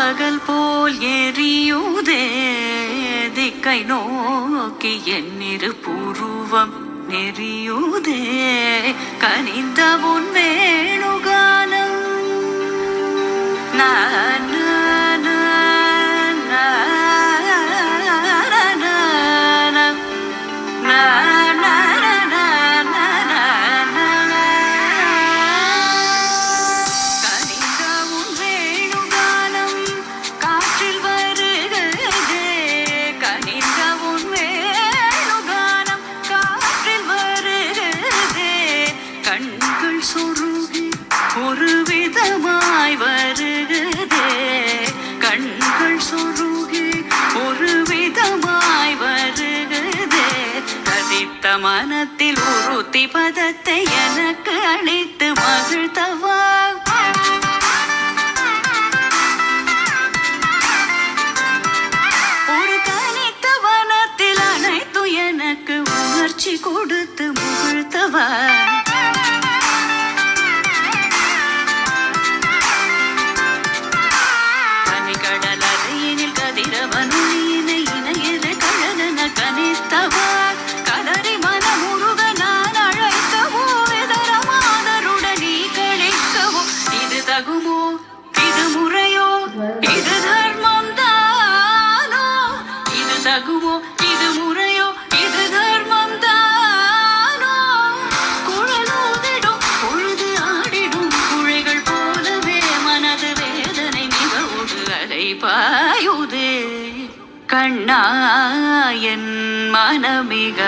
பகல் போல் எரியுதே திக்கை நோக்கி என்னிரு புருவம் நெறியுதே கனிந்த உன் வேணுகானம் நான் ஒரு விதமாய் வருகிறதே கண்கள் சொருகி ஒரு விதமாய் வருகிறதே ததித்த மனத்தில் உறுத்தி பதத்தை எனக்கு அளித்து மகிழ்த்தவா ஒரு தனித்த வனத்தில் அனைத்து எனக்கு உணர்ச்சி கொடுத்து முகிழ்த்தவா இது முறையோ இது தர்மம் தானோ இது தகுமோ இது முறையோ இது தர்மம் தானோ குழலூதிடும் பொழுது ஆடிடும் குழைகள் போலவே மனது வேதனை மிகவோடு அலைபாயுதே கண்ணா என் மனமிக